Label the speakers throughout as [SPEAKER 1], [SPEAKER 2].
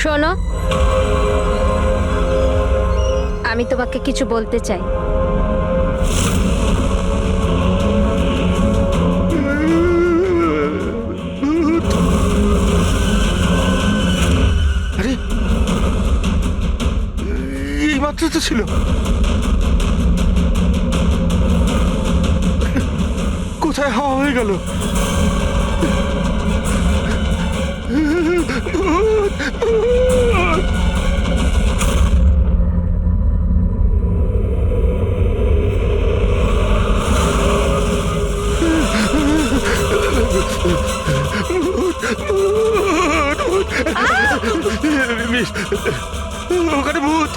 [SPEAKER 1] শোনো, আমি তোমাকে কিছু বলতে চাই।
[SPEAKER 2] আরে এই মাত্র তো ছিল। কোথায় হাওয়া হয়ে গেল? ওখানে ভূত।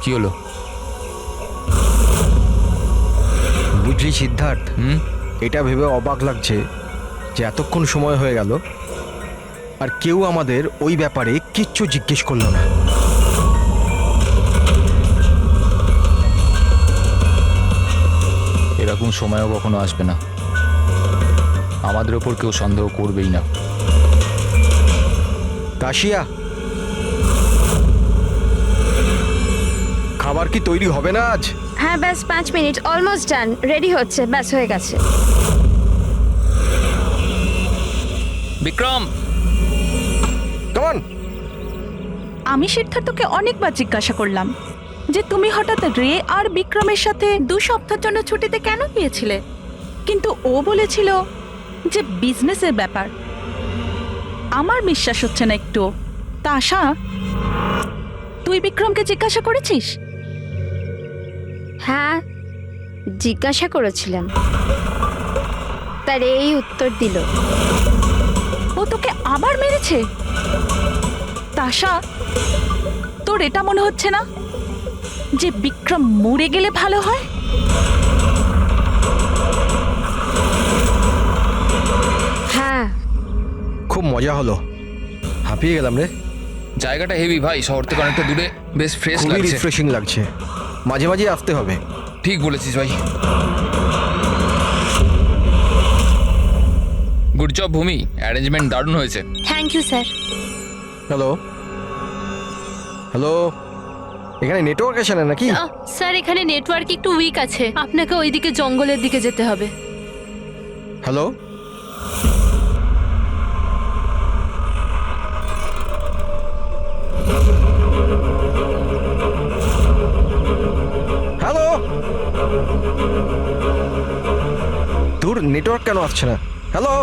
[SPEAKER 3] কি হলো?
[SPEAKER 2] বুঝলি সিদ্ধার্থ, এটা ভেবে অবাক লাগছে যে এতক্ষণ সময় হয়ে গেল আর কেউ আমাদের ওই ব্যাপারে কিচ্ছু জিজ্ঞেস করলো না।
[SPEAKER 3] এরকম সময়ও কখনো আসবে না। আমাদের ওপর কেউ সন্দেহ করবেই না।
[SPEAKER 2] কাশিয়া, খাবার কি তৈরি হবে না আজ?
[SPEAKER 1] হ্যাঁ, ব্যাস 5 মিনিট, অলমোস্ট ডান, রেডি হচ্ছে, ব্যাস হয়ে গেছে।
[SPEAKER 3] বিক্রম,
[SPEAKER 2] কেমন?
[SPEAKER 4] আমি সিদ্ধার্থকে অনেকবার জিজ্ঞাসা করলাম যে তুমি হঠাৎ রে আর বিক্রমের সাথে 2 সপ্তাহের জন্য ছুটিতে কেন গিয়েছিলে, কিন্তু ও বলেছিল যে বিজনেসের ব্যাপার। আমার বিশ্বাস হচ্ছে না একটু। তা আশা, তুই বিক্রমকে জিজ্ঞাসা করেছিস?
[SPEAKER 1] হ্যাঁ, জিজ্ঞাসা করেছিলাম, তার এই উত্তর দিল।
[SPEAKER 4] ও তোকে আবার মেরেছে? তাশা, তোর এটা মনে হচ্ছে না যে বিক্রম মরে গেলে ভালো হয়?
[SPEAKER 1] হ্যাঁ,
[SPEAKER 2] খুব মজা হলো, হাঁপিয়ে গেলাম রে।
[SPEAKER 3] জায়গাটা হেভি ভাই, শহর থেকে অনেকটা দূরে, বেশ ফ্রেশ
[SPEAKER 2] খুবই
[SPEAKER 3] লাগছে।
[SPEAKER 2] রিফ্রেশিং লাগছে, মাঝে মাঝে আসতে হবে।
[SPEAKER 3] ঠিক বলেছিস ভাই। গুড জব ভূমি, অ্যারেঞ্জমেন্ট দারুণ হয়েছে।
[SPEAKER 1] Thank you sir.
[SPEAKER 2] Hello hello, এখানে নেটওয়ার্ক আসে না নাকি?
[SPEAKER 5] স্যার, এখানে নেটওয়ার্ক একটু উইক আছে, আপনাকে ওইদিকে জঙ্গলের দিকে যেতে হবে।
[SPEAKER 2] হ্যালো, হ্যালো, দূর নেটওয়ার্ক কেন আসছে না? হ্যালো,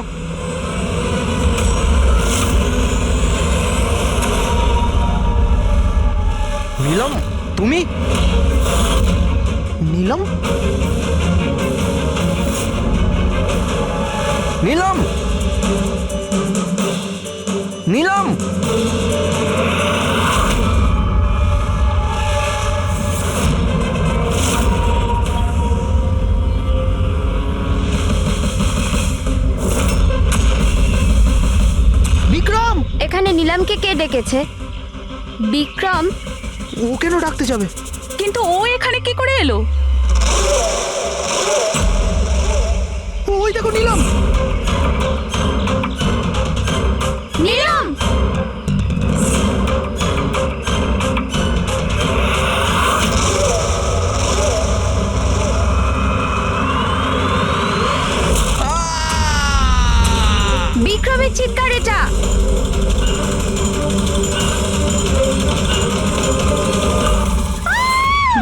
[SPEAKER 2] নীলম, তুমি? নীলম, নীলম, নীলম, বিক্রম!
[SPEAKER 1] এখানে নিলামকে কে ডেকেছে? বিক্রম?
[SPEAKER 2] ও কেন ডাকতে যাবে?
[SPEAKER 4] কিন্তু ও এখানে কি করে এলো?
[SPEAKER 2] ওই দেখো নীলম!
[SPEAKER 1] নিলাম! বিক্রমের চিৎকার এটা।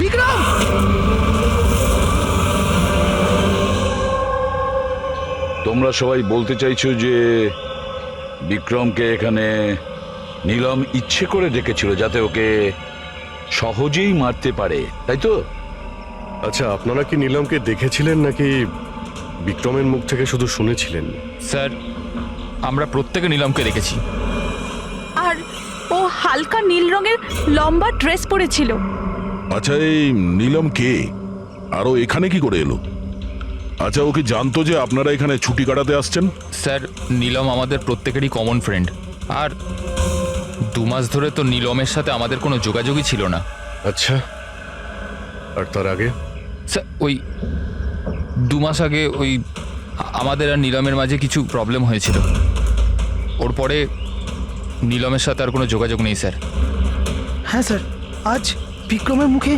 [SPEAKER 2] বিক্রম!
[SPEAKER 6] তোমরা সবাই বলতে চাইছো যে বিক্রমকে এখানে নীলম ইচ্ছে করে ডেকেছিল যাতে ওকে সহজেই মারতে পারে, তাই তো?
[SPEAKER 7] আচ্ছা, আপনারা কি নীলমকে দেখেছিলেন নাকি বিক্রমের মুখ থেকে শুধু শুনেছিলেন?
[SPEAKER 3] স্যার, আমরা প্রত্যেকে নীলমকে দেখেছি।
[SPEAKER 4] আর ও হালকা নীল রঙের লম্বা ড্রেস পরেছিল।
[SPEAKER 8] আচ্ছা, এই নীলম কে? আরো এখানে কি করে এলো? আচ্ছা, ও কি জানতো যে আপনারা এখানে ছুটি কাটাতে আসছেন?
[SPEAKER 3] স্যার, নীলম আমাদের প্রত্যেকেরই কমন ফ্রেন্ড। আর 2 মাস ধরে তো নীলমের সাথে আমাদের কোনো যোগাযোগই ছিল না।
[SPEAKER 7] আচ্ছা, আর তার আগে?
[SPEAKER 3] স্যার, ওই 2 মাস আগে ওই আমাদের আর নীলমের মাঝে কিছু প্রবলেম হয়েছিল। ওর পরে নীলমের সাথে আর কোনো যোগাযোগ নেই স্যার।
[SPEAKER 9] হ্যাঁ স্যার, আজ বিক্রমের মুখে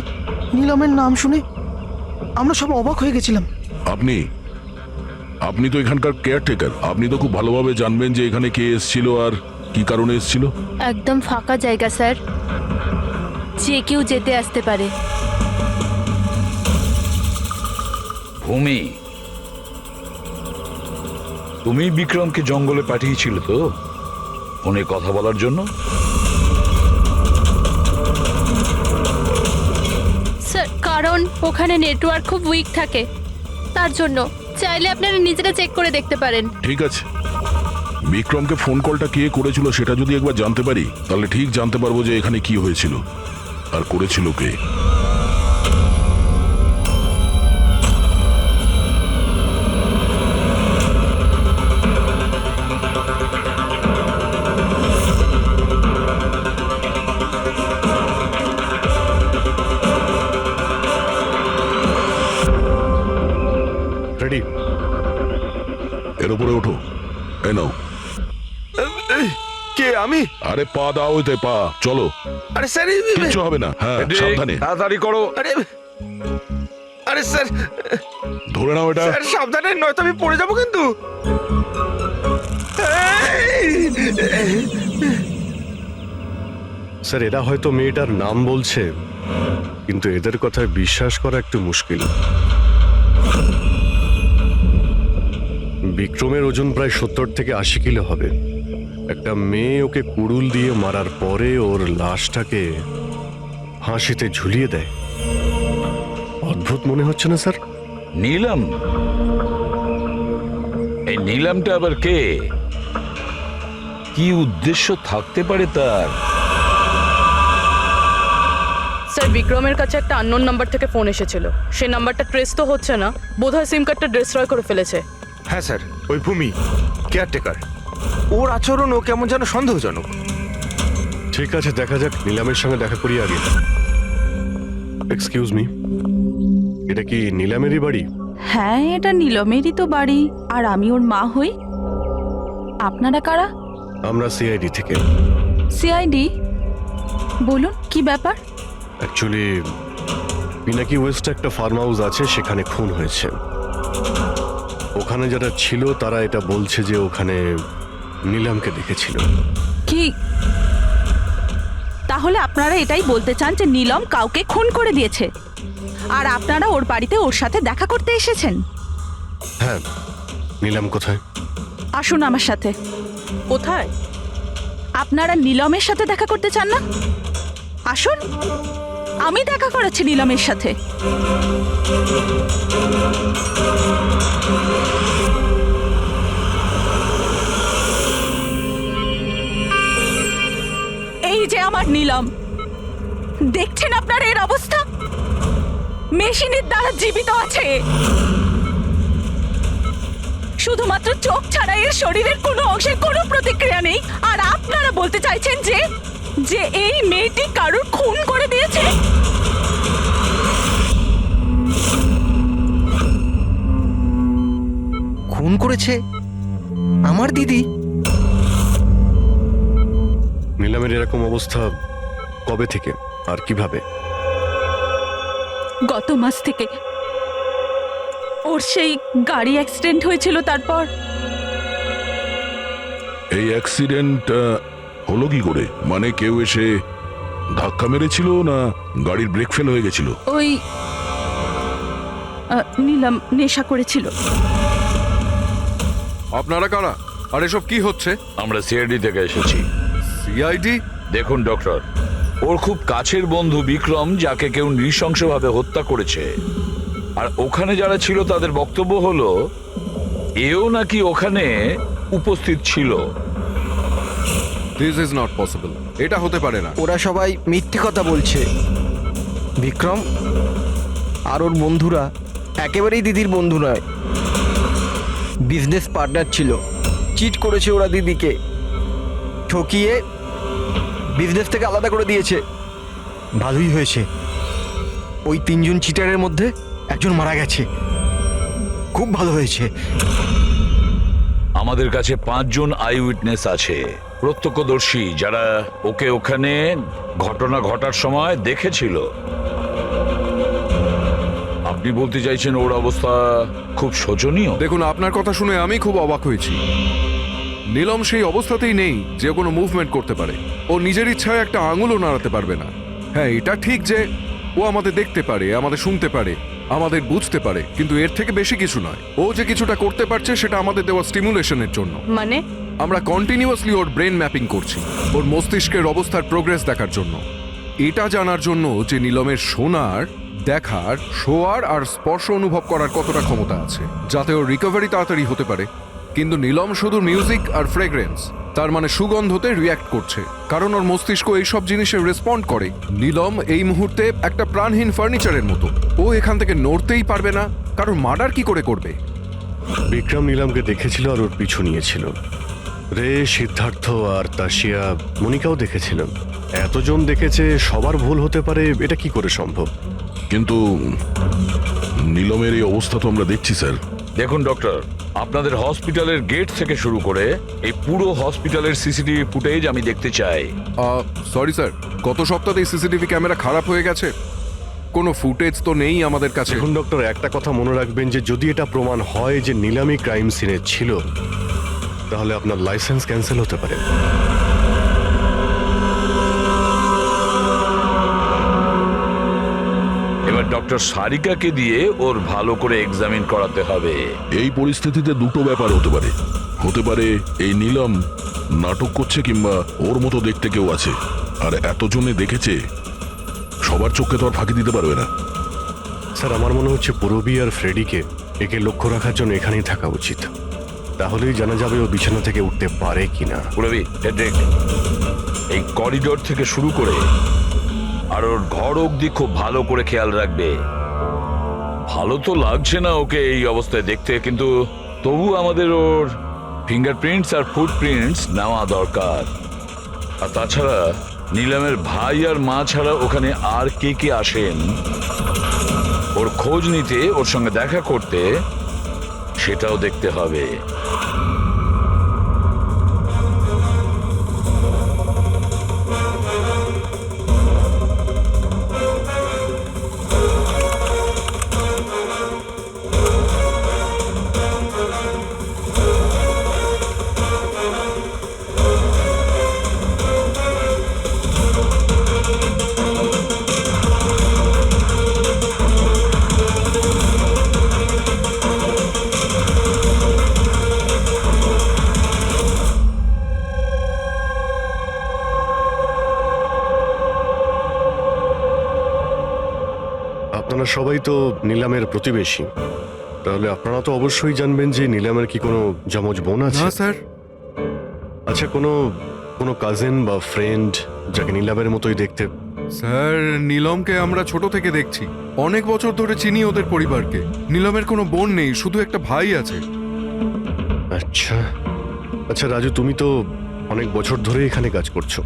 [SPEAKER 9] নীলমের নাম শুনে আমরা সব অবাক হয়ে গেছিলাম।
[SPEAKER 8] আপনি তো এখানকার কেয়ারটেকার, আপনি তো খুব ভালোভাবে জানবেন যে এখানে কে এসেছিল আর কি কারণে এসেছিল।
[SPEAKER 5] একদম ফাঁকা জায়গা স্যার, যে কেউ যেতে আসতে পারে।
[SPEAKER 6] ভূমি, তুমি বিক্রমকে জঙ্গলে পাঠিয়েছিল তো ফোনে কথা বলার জন্য?
[SPEAKER 5] স্যার, কারণ ওখানে নেটওয়ার্ক খুব উইক থাকে, তার জন্য। চাইলে আপনারা নিজেরা চেক করে দেখতে পারেন।
[SPEAKER 8] ঠিক আছে, বিক্রমকে ফোন কলটা কে করেছিল সেটা যদি একবার জানতে পারি তাহলে ঠিক জানতে পারবো যে এখানে কি হয়েছিল আর করেছিল কে।
[SPEAKER 7] রেডি?
[SPEAKER 8] এর উপরে ওঠো। এই নাও।
[SPEAKER 2] কে? আমি?
[SPEAKER 8] আরে পা দাও, ওইতে পা। চলো।
[SPEAKER 2] আরে স্যার,
[SPEAKER 8] কিচ্ছু হবে না। হ্যাঁ, সাবধানে।
[SPEAKER 2] তাড়াতাড়ি করো। আরে আরে স্যার,
[SPEAKER 8] ধরে নাও এটা।
[SPEAKER 2] স্যার সাবধানে, নয়তো আমি পড়ে যাবো কিন্তু।
[SPEAKER 7] স্যার, এরা হয়তো মেয়েটার নাম বলছে, কিন্তু এদের কথায় বিশ্বাস করা একটু মুশকিল। বিক্রমের ওজন প্রায় 70 থেকে 80 কিলো হবে। একটা মেয়ে ওকে কুড়ুল দিয়ে মারার পরে ওর লাশটাকে ফাঁসিতে ঝুলিয়ে দেয়। অদ্ভুত মনে হচ্ছে না স্যার?
[SPEAKER 6] নীলম? এই নীলমটা আবার কে? কি উদ্দেশ্য থাকতে পারে তার?
[SPEAKER 10] স্যার, বিক্রমের কাছে একটা আননোন নাম্বার থেকে ফোন এসেছিল। সে নাম্বারটা ট্রেস তো হচ্ছে না, বোধহয় সিম কার্ডটা ডিস্ট্রয় করে ফেলেছে।
[SPEAKER 2] হ্যাঁ স্যার, ওই ভূমি কেয়ারটেকার, ওর আচরণও কেমন যেন সন্দেহজনক।
[SPEAKER 7] ঠিক আছে, দেখা যাক। নীলামের সঙ্গে দেখা করি আগে। এক্সকিউজ মি, এটা কি নীলামেরই বাড়ি?
[SPEAKER 4] হ্যাঁ, এটা নীলমেরই তো বাড়ি, আর আমি ওর মা হই। আপনারা কারা?
[SPEAKER 7] আমরা সিআইডি থেকে।
[SPEAKER 4] সিআইডি? বলুন, কি ব্যাপার?
[SPEAKER 7] অ্যাকচুয়ালি পিনাকি ওয়েস্টে একটা ফার্ম হাউস আছে, সেখানে খুন হয়েছে। ওখানে যারা ছিল তারা এটা বলছে যে ওখানে নীলামকে দেখেছিল।
[SPEAKER 4] কি তাহলে আপনারা এটাই বলতে চান যে নীলম কাউকে খুন করে দিয়েছে, আর আপনারা ওর বাড়িতে ওর সাথে দেখা করতে এসেছেন?
[SPEAKER 7] হ্যাঁ। নীলাম কোথায়?
[SPEAKER 4] আসুন আমার সাথে।
[SPEAKER 10] কোথায়?
[SPEAKER 4] আপনারা নীলমের সাথে দেখা করতে চান না? আসুন, আমি দেখা করাচ্ছি নীলমের সাথে। এই যে আমার নীলম, দেখছেন আপনার এর অবস্থা? মেশিনের দ্বারা জীবিত আছে, শুধুমাত্র চোখ ছাড়া এর শরীরের কোনো অংশের কোনো প্রতিক্রিয়া নেই। আর আপনারা বলতে চাইছেন যে যে এই মেয়েটি কারোর খুন করে দিয়েছে?
[SPEAKER 2] খুন করেছে আমার দিদি?
[SPEAKER 7] নীলামের এরকম অবস্থা কবে থেকে আর কিভাবে?
[SPEAKER 4] গত মাস থেকে। ওর সেই গাড়ি অ্যাক্সিডেন্ট হয়েছিল, তারপর।
[SPEAKER 8] এই অ্যাক্সিডেন্ট হলো কি করে? মানে কেউ এসে ধাক্কা মেরেছিল না গাড়ির ব্রেক ফেল হয়ে গেছিল?
[SPEAKER 4] ওই নীলম নেশা করেছিল।
[SPEAKER 11] আপনারা কারা আর এসব কি হচ্ছে?
[SPEAKER 6] আমরা সিআইডি থেকে এসেছি।
[SPEAKER 11] সিআইডি?
[SPEAKER 6] দেখুন ডক্টর, ওর খুব কাছের বন্ধু বিক্রম, যাকে কেউ নৃশংসভাবে হত্যা করেছে। আর ওখানে যারা ছিল তাদের বক্তব্য হলো এও নাকি ওখানে উপস্থিত ছিল।
[SPEAKER 11] দিস ইজ নট পসিবল, এটা হতে পারে না।
[SPEAKER 2] ওরা সবাই মিথ্যে কথা বলছে। বিক্রম আর ওর বন্ধুরা একেবারেই দিদির বন্ধু নয়। বিজনেস পার্টনার ছিল, চিট করেছে ওরা দিদিকে, ঠকিয়ে বিজনেস থেকে আলাদা করে দিয়েছে। ভালোই হয়েছে, ওই 3 জন চিটারের মধ্যে একজন মারা গেছে। খুব ভালো হয়েছে।
[SPEAKER 6] আমাদের কাছে 5 জন আই উইটনেস আছে, প্রত্যক্ষদর্শী, যারা ওকে ওখানে ঘটনা ঘটার সময় দেখেছিল। আপনি বলতে চাইছেন ওর অবস্থা খুব শোচনীয়?
[SPEAKER 11] দেখুন, আপনার কথা শুনে আমি খুব অবাক হয়েছি। নীলম সেই অবস্থাতেই নেই যে কোনো মুভমেন্ট করতে পারে। ও নিজের ইচ্ছায় একটা আঙুলও নাড়াতে পারবে না। হ্যাঁ, এটা ঠিক যে ও আমাদের দেখতে পারে, আমাদের শুনতে পারে, আমাদের বুঝতে পারে, কিন্তু এর থেকে বেশি কিছু নয়। ও যে কিছুটা করতে পারছে সেটা আমাদের দেওয়া স্টিমুলেশনের জন্য।
[SPEAKER 10] মানে
[SPEAKER 11] আমরা কন্টিনিউয়াসলি ওর ব্রেন ম্যাপিং করছি, ওর মস্তিষ্কের অবস্থার প্রোগ্রেস দেখার জন্য। এটা জানার জন্য যে নীলমের শোনার, দেখার, শোয়ার আর স্পর্শ অনুভব করার কতটা ক্ষমতা আছে, যাতে ওর রিকভারি তাড়াতাড়ি হতে পারে। কিন্তু নীলম শুধু মিউজিক আর ফ্রেগ্রেন্স, তার মানে সুগন্ধতে রিয়্যাক্ট করছে, কারণ ওর মস্তিষ্ক এইসব জিনিসে রেসপন্ড করে। নীলম এই মুহূর্তে একটা প্রাণহীন ফার্নিচারের মতো। ও এখান থেকে নড়তেই পারবে না, কারণ মার্ডার কি করে করবে?
[SPEAKER 7] বিক্রম নীলমকে দেখেছিল আর ওর পিছু নিয়েছিল। রে, সিদ্ধার্থ আর তাশিয়া, মনিকাও দেখেছিল। এতজন দেখেছে, সবার ভুল হতে পারে, এটা কি করে সম্ভব?
[SPEAKER 8] কিন্তু নীলমের এই অবস্থা তো আমরা দেখছি স্যার।
[SPEAKER 6] দেখুন ডক্টর, আপনাদের হসপিটালের গেট থেকে শুরু করে এই পুরো হসপিটালের সিসিটিভি ফুটেজ আমি দেখতে চাই।
[SPEAKER 11] সরি স্যার, গত সপ্তাহে সিসিটিভি ক্যামেরা খারাপ হয়ে গেছে, কোনো ফুটেজ তো নেই আমাদের কাছে।
[SPEAKER 7] দেখুন ডক্টর, একটা কথা মনে রাখবেন যে যদি এটা প্রমাণ হয় যে নীলামি ক্রাইম সিনে ছিল, তাহলে আপনার লাইসেন্স ক্যান্সেল হতে পারে।
[SPEAKER 6] এবার ডক্টর সারিকাকে দিয়ে ওর ভালো করে এক্সামিন করাতে হবে।
[SPEAKER 8] এই পরিস্থিতিতে দুটো ব্যাপার হতে পারে। হতে পারে এই নীলম নাটক করছে, কিংবা ওর মতো দেখতে কেউ আছে, আর এতজনে দেখেছে, সবার চোখে তো আর ফাঁকি দিতে পারবে না।
[SPEAKER 7] স্যার, আমার মনে হচ্ছে পূরবী আর ফ্রেডিকে একে লক্ষ্য রাখার জন্য এখানেই থাকা উচিত। তাহলেই জানা যাবে ও বিছানা থেকে উঠতে পারে কিনা।
[SPEAKER 6] পুরবি, হেড্রিক, এই করিডোর থেকে শুরু করে আর ওর ঘর অবধি খুব ভালো করে খেয়াল রাখবে। ভালো তো লাগছে না ওকে এই অবস্থায় দেখতে, কিন্তু তবু আমাদের ওর ফিঙ্গারপ্রিন্টস আর ফুটপ্রিন্টস নেওয়া দরকার। আর তাছাড়া নীলমের ভাই আর মা ছাড়া ওখানে আর কে কে আসেন ওর খোঁজ নিতে, ওর সঙ্গে দেখা করতে, সেটাও দেখতে হবে।
[SPEAKER 7] আপনারা সবাই তো নীলামের প্রতিবেশী, তাহলে আপনারা তো অবশ্যই জানবেন যে নীলামের কি কোনো যমজ বোন আছে?
[SPEAKER 11] না স্যার।
[SPEAKER 7] আচ্ছা, কোনো কোনো কাজিন বা ফ্রেন্ড যাকে নীলামের মতোই দেখতে?
[SPEAKER 11] স্যার, নীলমকে আমরা ছোট থেকে দেখছি, অনেক বছর ধরে চিনি ওদের পরিবারকে। নীলমের কোনো বোন নেই, শুধু একটা ভাই আছে।
[SPEAKER 7] আচ্ছা আচ্ছা রাজু, তুমি তো অনেক বছর ধরে এখানে কাজ করছো,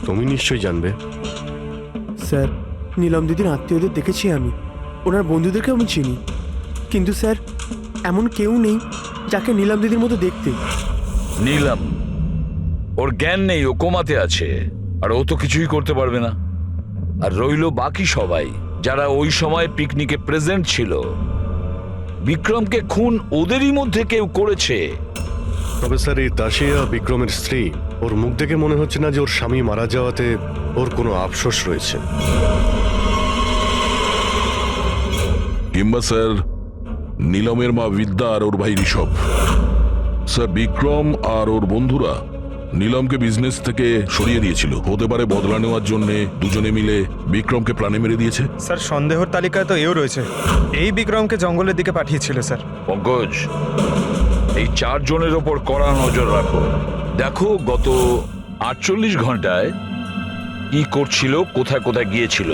[SPEAKER 7] তুমি নিশ্চয়ই জানবে।
[SPEAKER 9] স্যার, নীলম দিদির আত্মীয়দের দেখেছি আমি, ওনার বন্ধুদেরকে আমি চিনি, কিন্তু স্যার এমন কেউ নেই যাকে নীলম দিদির মতো দেখতে।
[SPEAKER 6] নীলম, ওর জ্ঞান নেই, ও কোমাতে আছে, আর ও তো কিছুই করতে পারবে না। আর রইলো বাকি সবাই যারা ওই সময় পিকনিকে প্রেজেন্ট ছিল। বিক্রমকে খুন ওদেরই মধ্যে কেউ করেছে।
[SPEAKER 7] তবে স্যার, এই তাশিয়া বিক্রমের স্ত্রী, ওর মুখ দেখে মনে হচ্ছে না যে ওর স্বামী মারা যাওয়াতে ওর কোনো আফসোস রয়েছে।
[SPEAKER 8] কিংবা স্যার নীলমের মা বিদ্যা আর ওর ভাই ঋষভ। স্যার, বিক্রম আর ওর বন্ধুরা নীলমকে বিজনেস থেকে সরিয়ে দিয়েছিল। হতে পারে বদলা নেওয়ার জন্য দুজনে মিলে বিক্রমকে প্রাণে মেরে দিয়েছে।
[SPEAKER 12] স্যার, সন্দেহর তালিকায় তো এও রয়েছে, এই বিক্রমকে জঙ্গলের দিকে পাঠিয়েছিল স্যার।
[SPEAKER 6] পঙ্কজ, এই 4 জনের ওপর কড়া নজর রাখো। দেখো গত 48 ঘন্টায় কি করছিল, কোথায় কোথায় গিয়েছিল।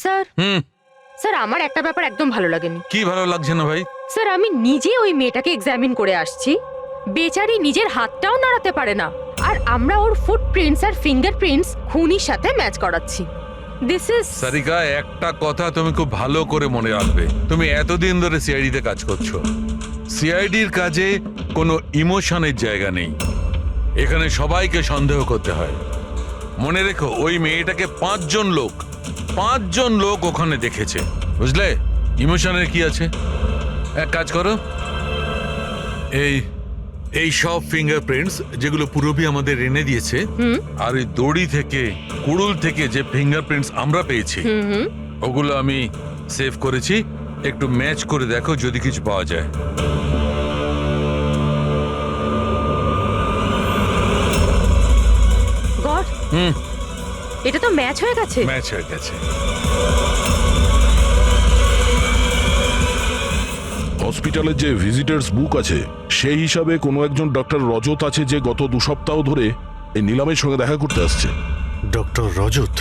[SPEAKER 1] স্যার, স্যার আমার একটা ব্যাপার একদম ভালো লাগেনি।
[SPEAKER 13] কি ভালো লাগছে না ভাই?
[SPEAKER 5] স্যার আমি নিজে ওই মেয়েটাকে এক্সামিন করে আসছি, বেচারি নিজের হাতটাও নাড়াতে পারে না, আর আমরা ওর ফুটপ্রিন্টস আর ফিঙ্গারপ্রিন্টস খুনির সাথে ম্যাচ করাচ্ছি। দিস ইজ
[SPEAKER 13] সারিকা, একটা কথা তুমি খুব ভালো করে মনে রাখবে, তুমি এতদিন ধরে সিআইডিতে কাজ করছো। সিআইডির কাজে কোনো ইমোশনের জায়গা নেই, এখানে সবাইকে সন্দেহ করতে হয়। মনে রেখো, ওই মেয়েটাকে 5 জন লোক ওখানে দেখেছে, বুঝলে? ইমোশনের কি আছে? এক কাজ করো, এই সব ফিঙ্গারপ্রিন্টস যেগুলো পূরবী আমাদের এনে দিয়েছে, আর ওই দড়ি থেকে কুড়ুল থেকে যে ফিঙ্গারপ্রিন্টস আমরা পেয়েছি, ওগুলো আমি সেভ করেছি। একটু ম্যাচ করে দেখো যদি কিছু পাওয়া যায়।
[SPEAKER 5] গড, এটা তো ম্যাচ হয়ে গেছে।
[SPEAKER 13] ম্যাচ হয়ে গেছে।
[SPEAKER 8] হসপিটালের যে ভিজিটার্স বুক আছে সেই হিসাবে কোনো একজন ডক্টর রজত আছে যে গত 2 সপ্তাহ ধরে এই নিলামের সঙ্গে দেখা করতে আসছে।
[SPEAKER 7] ডক্টর রজত?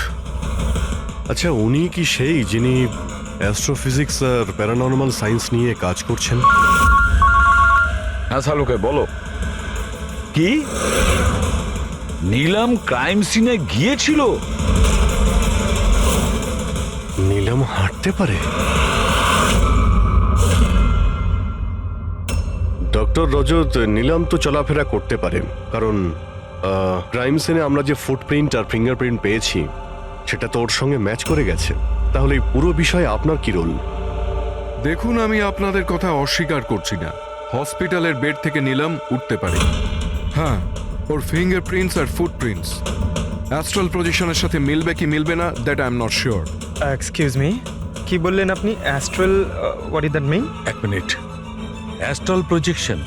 [SPEAKER 7] আচ্ছা, উনি কি সেই যিনি অ্যাস্ট্রোফিজিক্স আর প্যারানর্মাল সায়েন্স নিয়ে কাজ করছেন?
[SPEAKER 6] হ্যাঁ শালুকে, বলো। কি নিলাম ক্রাইম সিনে গিয়েছিল?
[SPEAKER 7] নিলাম হাঁটতে পারে? ডক্টর রজত, নিলাম তো চলাফেরা করতে পারে, কারণ ক্রাইম সিনে আমরা যে ফুটপ্রিন্ট আর ফিঙ্গারপ্রিন্ট পেয়েছি সেটা তো ওর সঙ্গে ম্যাচ করে গেছে। তাহলে এই পুরো বিষয়ে আপনার কি রোল?
[SPEAKER 11] দেখুন, আমি আপনাদের কথা অস্বীকার করছি না, হসপিটালের বেড থেকে নিলাম উঠতে পারে। হ্যাঁ, ওর ফিঙ্গারপ্রিন্টস আর ফুটপ্রিন্টস অ্যাস্ট্রাল প্রজেকশনের সাথে মিলবে কি মিলবে না, that I am not sure.
[SPEAKER 12] Excuse me, কি বললেন আপনি? Astral, what is that mean?
[SPEAKER 13] এক minute, astral projection?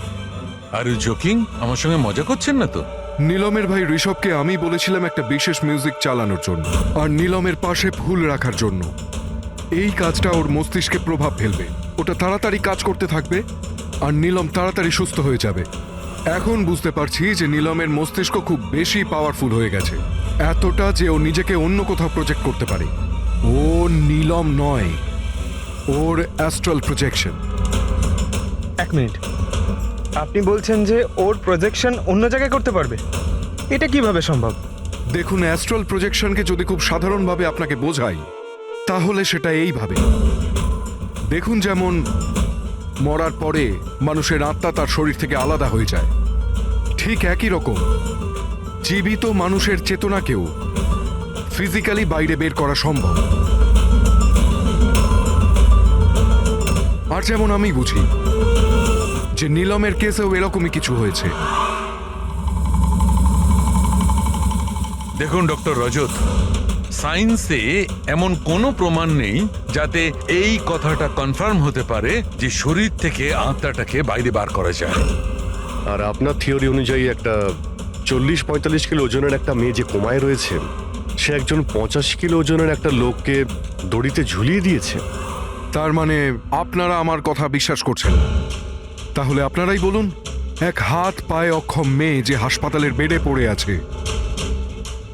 [SPEAKER 13] Are you joking? আমার সঙ্গে মজা করছেন না তো?
[SPEAKER 11] নীলমের ভাই ঋষভকে আমি বলেছিলাম একটা বিশেষ মিউজিক চালানোর জন্য আর নীলমের পাশে ফুল রাখার জন্য। এই কাজটা ওর মস্তিষ্কে প্রভাব ফেলবে, ওটা তাড়াতাড়ি কাজ করতে থাকবে আর নীলম তাড়াতাড়ি সুস্থ হয়ে যাবে। এখন বুঝতে পারছি যে নীলমের মস্তিষ্ক খুব বেশি পাওয়ারফুল হয়ে গেছে, এতটা যে ও নিজেকে অন্য কোথাও প্রজেক্ট করতে পারে। ও নীলম নয়, ওর অ্যাস্ট্রাল প্রজেকশন।
[SPEAKER 12] এক মিনিট, আপনি বলছেন যে ওর প্রজেকশন অন্য জায়গায় করতে পারবে? এটা কিভাবে সম্ভব?
[SPEAKER 11] দেখুন, অ্যাস্ট্রাল প্রজেকশনকে যদি খুব সাধারণভাবে আপনাকে বোঝাই তাহলে সেটা এইভাবে। দেখুন, যেমন মরার পরে মানুষের আত্মা তার শরীর থেকে আলাদা হয়ে যায়, ঠিক একই রকম জীবিত মানুষের চেতনাকেও ফিজিক্যালি বাইরে বের করা সম্ভব। আর যেমন আমি বুঝি যে নীলমের কেসেও এরকমই কিছু হয়েছে।
[SPEAKER 13] দেখুন ডক্টর রজত, সায়েন্সে এমন কোনো প্রমাণ নেই যাতে এই কথাটা কনফার্ম হতে পারে যে শরীর থেকে আত্মাটাকে বাইরে বার করা যায়।
[SPEAKER 7] আর আপনার থিওরি অনুযায়ী একটা 40-45 কিলো ওজনের একটা মেয়ে যে কোমায় রয়েছে, সে একজন 85 কিলো ওজনের একটা লোককে দড়িতে ঝুলিয়ে দিয়েছে।
[SPEAKER 11] তার মানে আপনারা আমার কথা বিশ্বাস করছেন না? তাহলে আপনারাই বলুন, এক হাত পায়ে অক্ষম মেয়ে যে হাসপাতালের বেডে পড়ে আছে,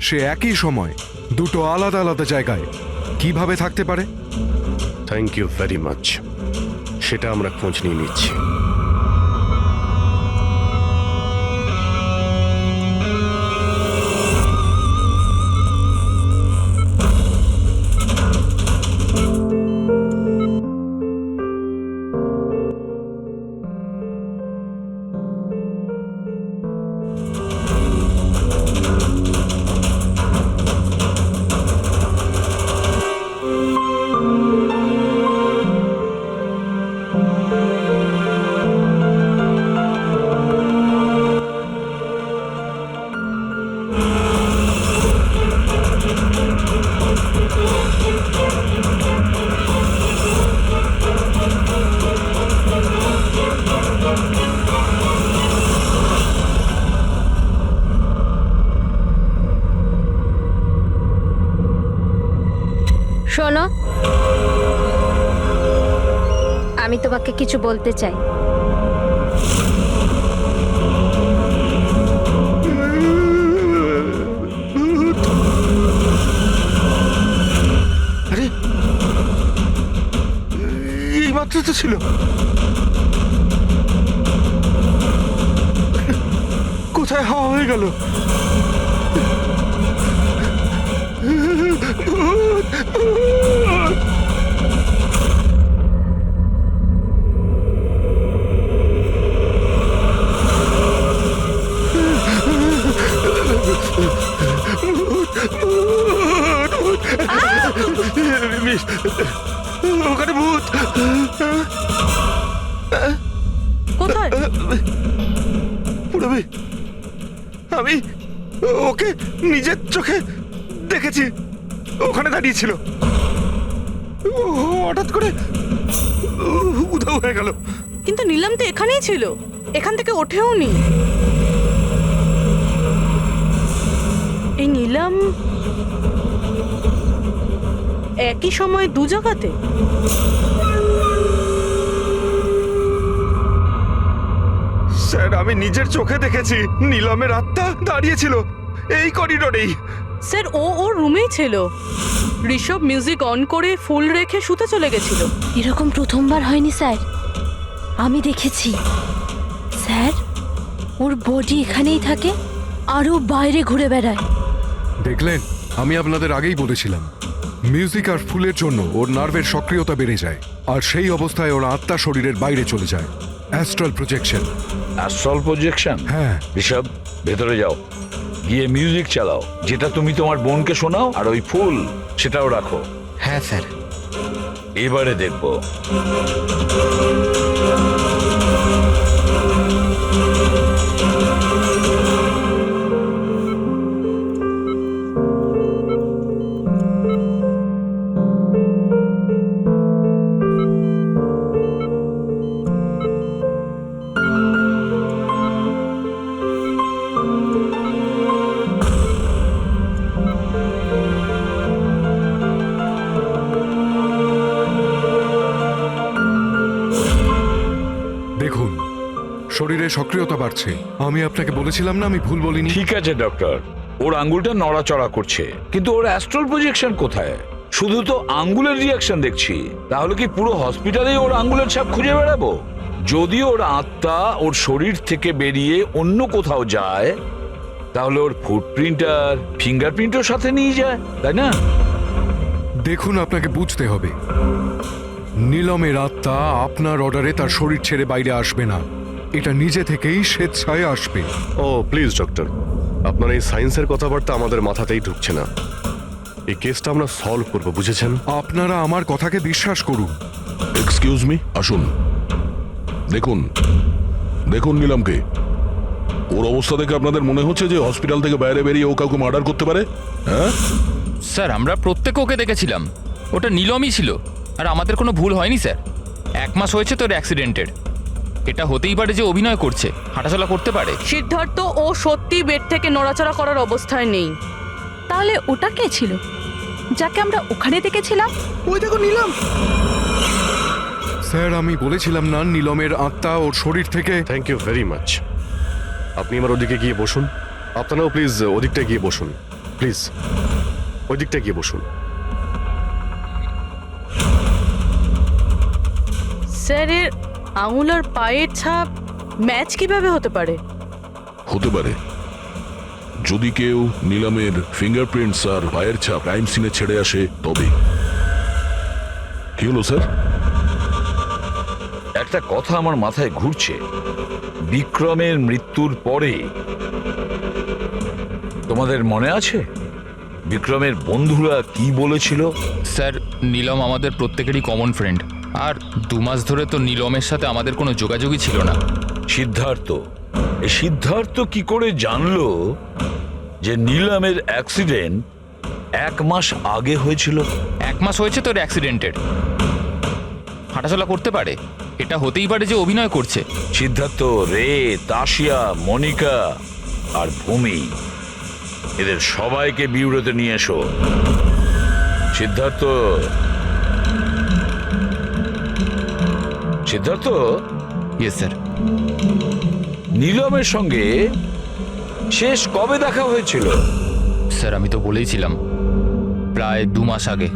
[SPEAKER 11] সে একই সময় দুটো আলাদা আলাদা জায়গায় কিভাবে থাকতে পারে?
[SPEAKER 7] থ্যাংক ইউ ভেরি মাচ, সেটা আমরা খোঁজ নিয়ে নিচ্ছি।
[SPEAKER 1] শোনো, আমি তোমাকে কিছু বলতে চাই।
[SPEAKER 2] আরে, এই মাত্র তো ছিল।
[SPEAKER 7] হয়ে গেল। ওখানে ভূত।
[SPEAKER 10] কোথায়?
[SPEAKER 7] পুরবি, আমি ওকে নিজের চোখে দেখেছি, ওখানে দাঁড়িয়ে ছিল, হঠাৎ করে উধাও হয়ে গেল।
[SPEAKER 10] কিন্তু নীলম তো এখানেই ছিল, এখান থেকে ওঠেও নি। এই নীলম একই সময় দু জায়গাতে?
[SPEAKER 7] স্যার, আমি নিজের চোখে দেখেছি নীলমের আত্মা দাঁড়িয়েছিল এই করিডোরেই।
[SPEAKER 10] স্যার, ওর রুমেই ছিল। ঋষভ মিউজিক অন করে ফুল রেখে শুতে চলে গেছিল।
[SPEAKER 1] এরকম প্রথমবার হয়নি স্যার, আমি দেখেছি। স্যার, ওর বডি এখানেই থাকে আর ও বাইরে ঘুরে বেড়ায়।
[SPEAKER 11] দেখলেন, আমি আপনাদের আগেই বলেছিলাম মিউজিক আর ফুলের জন্য ওর নার্ভের সক্রিয়তা বেড়ে যায়, আর সেই অবস্থায় ওর আত্মা শরীরের বাইরে চলে যায়। Astral projection.
[SPEAKER 6] Astral projection?
[SPEAKER 11] হ্যাঁ।
[SPEAKER 6] ঋষভ, ভেতরে যাও, গিয়ে মিউজিক চালাও, যেটা তুমি তোমার বোনকে শোনাও, আর ওই ফুল সেটাও রাখো।
[SPEAKER 2] হ্যাঁ স্যার।
[SPEAKER 6] এবারে দেখবো।
[SPEAKER 11] দেখুন, শরীরে সক্রিয়তা বাড়ছে। আমি আপনাকে বলেছিলাম না আমি ভুল বলিনি?
[SPEAKER 6] ঠিক আছে ডক্টর, ওর আঙ্গুলটা নড়াচড়া করছে, কিন্তু ওর অ্যাস্ট্রাল প্রজেকশন কোথায়? শুধু তো আঙ্গুলের রিয়াকশন দেখছি। তাহলে কি পুরো হসপিটালেই ওর আঙ্গুলের ছাপ খুঁজে বেড়াবো? যদি ওর আত্মা ওর শরীর থেকে বেরিয়ে অন্য কোথাও যায়, তাহলে ওর ফুটপ্রিন্ট আর ফিঙ্গারপ্রিন্টও সাথে নিয়ে যায়, তাই না?
[SPEAKER 11] দেখুন, আপনাকে বুঝতে হবে, নীলমের আত্মা আপনার অর্ডারে তার শরীর ছেড়ে বাইরে আসবে না। এটা নিজে থেকেই স্বেচ্ছায় আসবে।
[SPEAKER 7] ও প্লিজ ডক্টর, আপনার এই সায়েন্সের কথাবার্তা আমাদের মাথাতেই ঢুকছে না। এই কেসটা আমরা সলভ করব, বুঝেছেন?
[SPEAKER 11] আপনারা আমার কথাকে বিশ্বাস করুন।
[SPEAKER 8] এক্সকিউজ মি, আসুন। দেখুন দেখুন নীলমকে। ওর অবস্থা দেখে আপনাদের মনে হচ্ছে যে হসপিটাল থেকে বাইরে বেরিয়ে ও কাউকে মার্ডার করতে পারে? হ্যাঁ
[SPEAKER 3] স্যার, আমরা প্রত্যেকে ওকে দেখেছিলাম, ওটা নীলমই ছিল, আর আমাদের কোনো ভুল হয়নি স্যার। 1 মাস হয়েছে তোর অ্যাক্সিডেন্টের, এটা হতেই পারে যে অভিনয় করছে, হাঁটাচলা করতে পারে।
[SPEAKER 10] সিদ্ধার্থ, ও সত্যি বেড থেকে নড়াচড়া করার অবস্থায় নেই।
[SPEAKER 4] তাহলে ওটা কে ছিল যাকে আমরা ওখানে দেখেছিলাম?
[SPEAKER 9] ওই দেখো নীলম।
[SPEAKER 11] স্যার, আমি বলেছিলাম না নীলমের আত্মা ওর শরীর থেকে।
[SPEAKER 7] Thank you very much. আপনি আমার ওদিকে গিয়ে বসুন। আপনারাও প্লিজ ওদিকটা গিয়ে বসুন, প্লিজ ওদিকটা গিয়ে বসুন।
[SPEAKER 10] স্যার, এর আঙুল আর পায়ের ছাপ ম্যাচ কিভাবে হতে পারে?
[SPEAKER 8] হতে পারে যদি কেউ নীলমের ফিঙ্গারপ্রিন্টস আর পায়ের ছাপ ক্রাইম সিনে ছেড়ে আসে তবে। কি হলো স্যার?
[SPEAKER 6] একটা কথা আমার মাথায় ঘুরছে। বিক্রমের মৃত্যুর পরে তোমাদের মনে আছে বিক্রমের বন্ধুরা কি বলেছিল?
[SPEAKER 3] স্যার, নীলম আমাদের প্রত্যেকেরই কমন ফ্রেন্ড, আর 2 মাস ধরে তো নীলমের সাথে আমাদের কোনো যোগাযোগই ছিল না।
[SPEAKER 6] সিদ্ধার্থ কি করে জানলো যে নীলমের অ্যাক্সিডেন্ট 1 মাস আগে হয়েছিল?
[SPEAKER 3] 1 মাস হয়েছে তোর অ্যাক্সিডেন্টের, হাঁটাচলা করতে পারে, এটা হতেই পারে যে অভিনয় করছে।
[SPEAKER 6] সিদ্ধার্থ, রে, তাশিয়া, মনিকা আর ভূমি, এদের সবাইকে বিউরোতে নিয়ে এসো। Siddharth,
[SPEAKER 3] yes sir.
[SPEAKER 6] নীলমের সঙ্গে শেষ কবে দেখা হয়েছিল?
[SPEAKER 3] স্যার, আমি তো বলেইছিলাম, প্রায় 2 মাস আগে।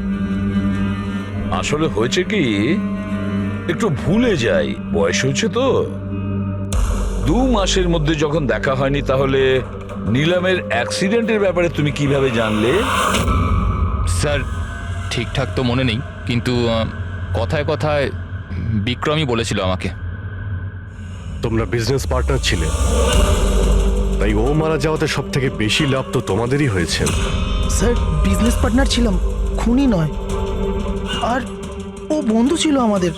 [SPEAKER 6] আসলে হয়েছে কি, একটু ভুলে যাই, বয়স হয়েছে তো। 2 মাসের মধ্যে যখন দেখা হয়নি, তাহলে নিলামের অ্যাক্সিডেন্টের ব্যাপারে তুমি কিভাবে জানলে?
[SPEAKER 3] স্যার ঠিকঠাক তো মনে নেই, কিন্তু কথায় কথায় বিক্রমই বলেছিল আমাকে।
[SPEAKER 7] তোমরা বিজনেস পার্টনার ছিলে, তাই ও মারা যাওয়াতে সব থেকে বেশি লাভ তো তোমাদেরই হয়েছে।
[SPEAKER 14] স্যার বিজনেস পার্টনার ছিলাম, খুনি নয়। আর ও বন্ধু ছিল আমাদের,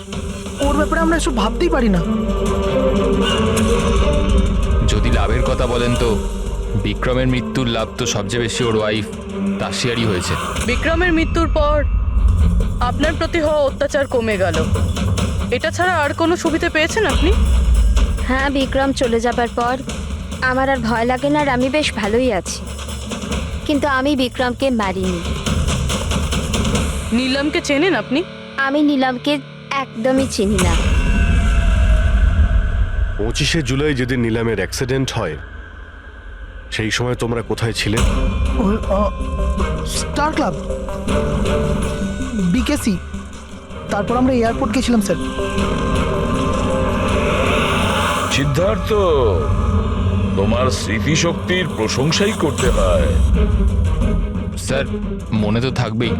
[SPEAKER 14] ওর ব্যাপারে আমরা এসব ভাবতেই পারি না।
[SPEAKER 3] যদি লাভের কথা বলেন তো বিক্রমের মৃত্যুর লাভ তো সবচেয়ে বেশি ওর ওয়াইফ তাসিয়ারই হয়েছে।
[SPEAKER 10] বিক্রমের মৃত্যুর পর আপনার প্রতি হওয়া অত্যাচার কমে গেল, এটা ছাড়া আর কোনো সুবিধা পেয়েছেন আপনি?
[SPEAKER 1] হ্যাঁ, বিক্রম চলে যাবার পর আমার আর ভয় লাগে না, আর আমি বেশ ভালোই আছি। কিন্তু আমি বিক্রমকে মারিনি।
[SPEAKER 10] নীলমকে চেনেন আপনি?
[SPEAKER 1] আমি নীলমকে একদমই চিনি না।
[SPEAKER 7] 25শে জুলাই যেদিন নিলামের অ্যাক্সিডেন্ট হয় সেই সময় তোমরা কোথায় ছিলে?
[SPEAKER 14] স্টার ক্লাব, বিকেসি, তারপর আমরা এয়ারপোর্ট গেছিলাম স্যার।
[SPEAKER 6] সিদ্ধার্থ, তোমার স্মৃতিশক্তির প্রশংসাই করতে হয়।
[SPEAKER 3] স্যার মনে তো থাকবেই,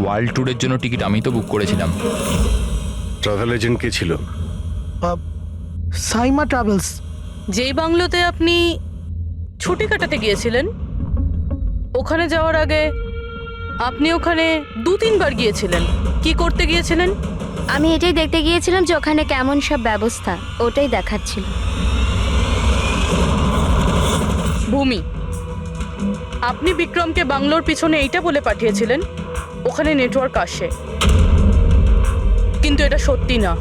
[SPEAKER 3] ওয়ার্ল্ড ট্যুরের জন্য টিকিট আমি তো বুক করেছিলাম।
[SPEAKER 7] ট্রাভেল এজেন্ট কে ছিল?
[SPEAKER 14] সাইমা ট্রাভেলস।
[SPEAKER 10] যেই বাংলোতে আপনি ছুটি কাটাতে গিয়েছিলেন, ওখানে যাওয়ার আগে আপনি ওখানে 2-3 বার গিয়েছিলেন। কি করতে গিয়েছিলেন?
[SPEAKER 1] আমি এটাই দেখতে গিয়েছিলাম যে ওখানে কেমন সব ব্যবস্থা, ওটাই দেখাচ্ছিল।
[SPEAKER 10] ভূমি, আপনি বিক্রমকে বাংলোর পিছনে এইটা বলে পাঠিয়েছিলেন ওখানে নেটওয়ার্ক আসে, কিন্তু এটা সত্যি না,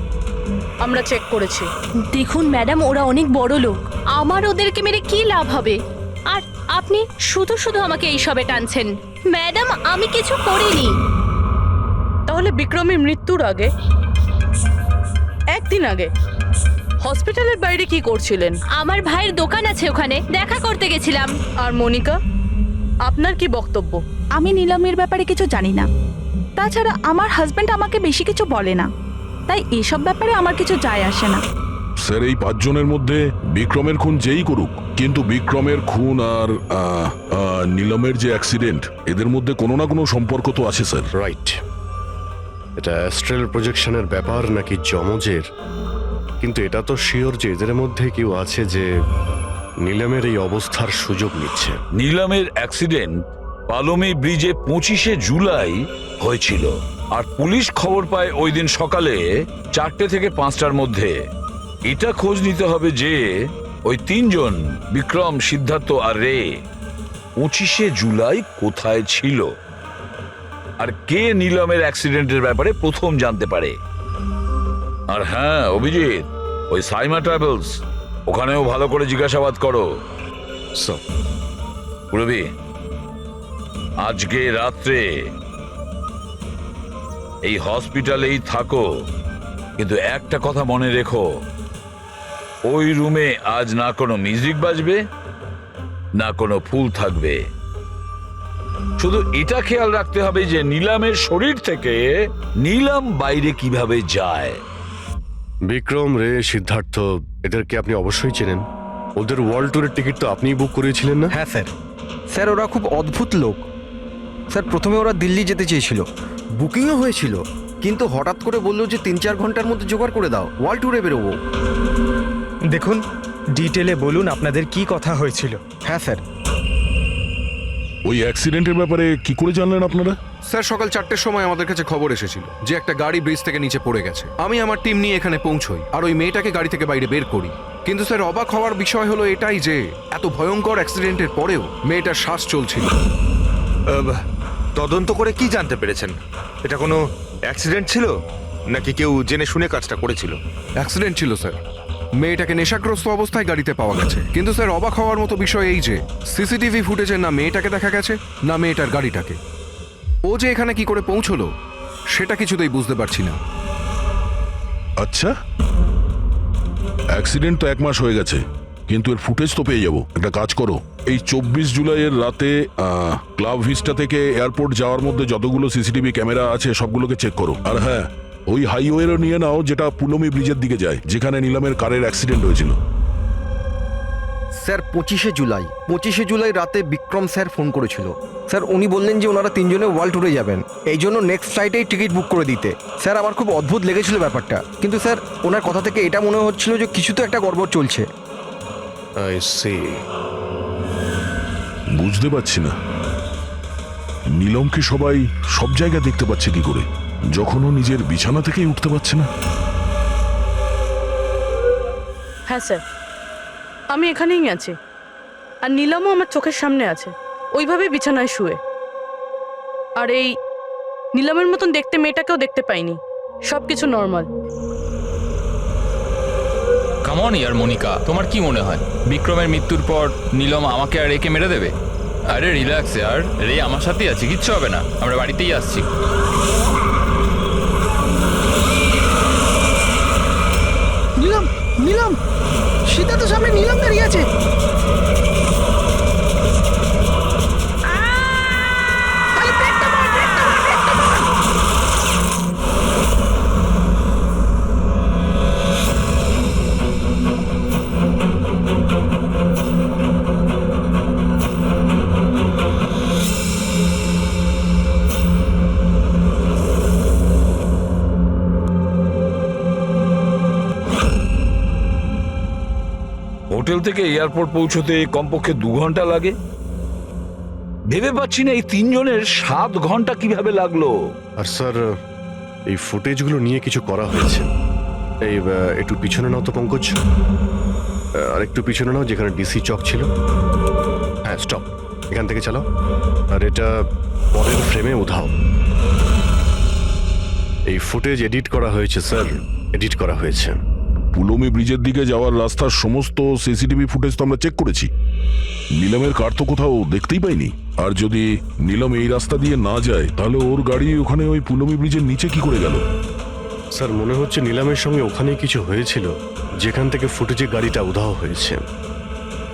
[SPEAKER 10] আমরা চেক করেছি।
[SPEAKER 1] দেখুন ম্যাডাম, ওরা অনেক বড় লোক, আমার ওদেরকে মেরে কি লাভ হবে? আর আপনি শুধু শুধু আমাকে এইসবে টানছেন। ম্যাডাম, আমি কিছু করিনি।
[SPEAKER 10] তাহলে বিক্রমের মৃত্যুর আগে, একদিন আগে হসপিটালের বাইরে কি করছিলেন?
[SPEAKER 1] আমার ভাইয়ের দোকান আছে, ওখানে দেখা করতে গেছিলাম।
[SPEAKER 10] আর মনিকা, আপনার কি বক্তব্য?
[SPEAKER 4] আমি নীলমের ব্যাপারে কিছু জানি না, তাছাড়া আমার হাজব্যান্ড আমাকে বেশি কিছু বলে না, তাই এসব ব্যাপারে আমার কিছু যায় আসে না।
[SPEAKER 8] স্যার এই 5 জনের মধ্যে বিক্রমের খুন যেই করুক, কিন্তু বিক্রমের খুন আর নিলামের যে অ্যাক্সিডেন্ট, এদের মধ্যে কোনো না কোনো সম্পর্ক তো আছে স্যার।
[SPEAKER 7] রাইট। এটা অ্যাস্ট্রাল প্রজেকশনের ব্যাপার নাকি যমজের, কিন্তু এটা তো শিওর যে এদের মধ্যে কেউ আছে যে নিলামের এই অবস্থার সুযোগ নিচ্ছে।
[SPEAKER 6] নিলামের অ্যাক্সিডেন্ট পালোমি ব্রিজে 25শে জুলাই হয়েছিল, আর পুলিশ খবর পায় ওই দিন সকালে 4টে থেকে 5টার মধ্যে। এটা খোঁজ নিতে হবে যে ওই 3 জন বিক্রম, সিদ্ধার্থ আর রে 25শে জুলাই কোথায় ছিল, আর কে নিলামের অ্যাক্সিডেন্টের ব্যাপারে প্রথম জানতে পারে। আর হ্যাঁ অভিজিৎ, ওই সাইমা ট্রাভেলস, ওখানেও ভালো করে জিজ্ঞাসাবাদ করো। রবি, আজকে রাত্রে এই হসপিটালেই থাকো, কিন্তু একটা কথা মনে রেখো, ওই রুমে আজ না কোনো মিউজিক বাজবে না কোনো ফুল থাকবে। শুধু এটা খেয়াল রাখতে হবে যে নিলামের শরীর থেকে নিলাম বাইরে কিভাবে যায়।
[SPEAKER 7] বিক্রম, রে, সিদ্ধার্থ, এদেরকে আপনি অবশ্যই চেনেন। ওদের ওয়ার্ল্ড ট্যুরের টিকিট তো আপনিই বুক করিয়েছিলেন না?
[SPEAKER 2] হ্যাঁ স্যার। স্যার ওরা খুব অদ্ভুত লোক। স্যার প্রথমে ওরা দিল্লি যেতে চেয়েছিল, বুকিংও হয়েছিল, কিন্তু হঠাৎ করে বললো যে 3-4 ঘন্টার মধ্যে জোগাড় করে দাও, ওয়ার্ল্ড ট্যুরে বেরোবো।
[SPEAKER 12] দেখুন, ডিটেলে বলুন আপনাদের কি কথা হয়েছিল।
[SPEAKER 2] হ্যাঁ স্যার।
[SPEAKER 8] ওই অ্যাক্সিডেন্টের ব্যাপারে কি করে জানলেন আপনারা?
[SPEAKER 11] স্যার সকাল 4টের সময় আমাদের কাছে খবর এসেছিল যে একটা গাড়ি ব্রিজ থেকে নিচে পড়ে গেছে। আমি আমার টিম নিয়ে এখানে পৌঁছই আর ওই মেয়েটাকে গাড়ি থেকে বাইরে বের করি। কিন্তু স্যার অবাক হওয়ার বিষয় হলো এটাই যে এত ভয়ঙ্কর অ্যাক্সিডেন্টের পরেও মেয়েটার শ্বাস চলছিল।
[SPEAKER 15] তদন্ত করে কি জানতে পেরেছেন? এটা কোনো অ্যাক্সিডেন্ট ছিল নাকি কেউ জেনে শুনে কাজটা করেছিল?
[SPEAKER 11] অ্যাক্সিডেন্ট ছিল স্যার। মেয়েটাকে নেশাগ্রস্ত অবস্থায় গাড়িতে পাওয়া গেছে। কিন্তু স্যার অবাক হওয়ার মতো বিষয় এই যে সিসিটিভি ফুটেজে না মেয়েটাকে দেখা গেছে না মেয়েটার গাড়িটাকে। ও যে এখানে কি করে পৌঁছলো সেটা কিছুতেই বুঝতে পারছি না।
[SPEAKER 8] আচ্ছা, অ্যাক্সিডেন্ট তো 1 মাস হয়ে গেছে, কিন্তু এর ফুটেজ তো পেয়ে যাবো। একটা কাজ করো, এই 24 জুলাইয়ের রাতে ক্লাব ভিস্টা থেকে এয়ারপোর্ট যাওয়ার মধ্যে যতগুলো সিসিটিভি ক্যামেরা আছে সবগুলোকে চেক করো। আর হ্যাঁ, ওই হাইওয়েরও নিয়ে নাও যেটা পুলমি ব্রিজের দিকে যায়, যেখানে নিলামের কারের অ্যাক্সিডেন্ট হয়েছিল।
[SPEAKER 2] স্যার 25শে জুলাই রাতে বিক্রম স্যার ফোন করেছিল। স্যার উনি বললেন যে ওনারা তিনজনে ওয়ার্ল্ড ট্যুরে যাবেন, এই জন্য নেক্সট ফ্লাইটেই টিকিট বুক করে দিতে। স্যার আমার খুব অদ্ভুত লেগেছিল ব্যাপারটা, কিন্তু স্যার ওনার কথা থেকে এটা মনে হচ্ছিল যে কিছু তো একটা গড়বড় চলছে।
[SPEAKER 7] I see.
[SPEAKER 8] বুঝতে পারছি না নীলমকে সবাই সব জায়গায় দেখতে পাচ্ছে কি করে, যখন ও নিজের বিছানা থেকেই উঠতে পারছে না।
[SPEAKER 10] হ্যাঁ স্যার, আমি এখানেই আছি, আর নীলমও আমার চোখের সামনে আছে, ওইভাবে বিছানায় শুয়ে। আর এই নীলমের মতন দেখতে মেয়েটাকেও দেখতে পাইনি, সব কিছু নর্মাল।
[SPEAKER 3] কামন ইয়ার মনিকা, তোমার কি মনে হয় বিক্রমের মৃত্যুর পর নীলম আমাকে আর রেকে মেরে দেবে? আরে রিল্যাক্স ইয়ার, রে আমার সাথেই আছে, কিচ্ছু হবে না, আমরা বাড়িতেই আসছি।
[SPEAKER 14] নীলম, নীলম, সিদ্ধার্থ সামনে নীলম দাঁড়িয়ে আছে।
[SPEAKER 6] হোটেল থেকে এয়ারপোর্ট পৌঁছতে কমপক্ষে 2 ঘন্টা লাগে। ভেবে পাচ্ছি না এই তিনজনের 7 ঘন্টা কিভাবে লাগলো।
[SPEAKER 7] আর স্যার এই ফুটেজগুলো নিয়ে কিছু করা হয়েছে। এই একটু পিছনে নাও তো পঙ্কজ, আর একটু পিছনে নাও যেখানে ডিসি চক ছিল। হ্যাঁ স্টপ, এখান থেকে চালাও। আর এটা পরের ফ্রেমে উধাও। এই ফুটেজ এডিট করা হয়েছে স্যার, এডিট করা হয়েছে।
[SPEAKER 8] পুলমি ব্রিজের দিকে যাওয়ার রাস্তার সমস্ত সিসিটিভি ফুটেজ তো আমরা চেক করেছি, নীলমের কার তো কোথাও দেখতেই পাইনি। আর যদি নীলম এই রাস্তা দিয়ে না যায় তাহলে ওর গাড়ি ওখানে ওই পুলমি ব্রিজের নিচে কি করে গেল?
[SPEAKER 7] স্যার মনে হচ্ছে নীলামের সঙ্গে ওখানেই কিছু হয়েছিল, যেখান থেকে ফুটেজে গাড়িটা উধাও হয়েছে।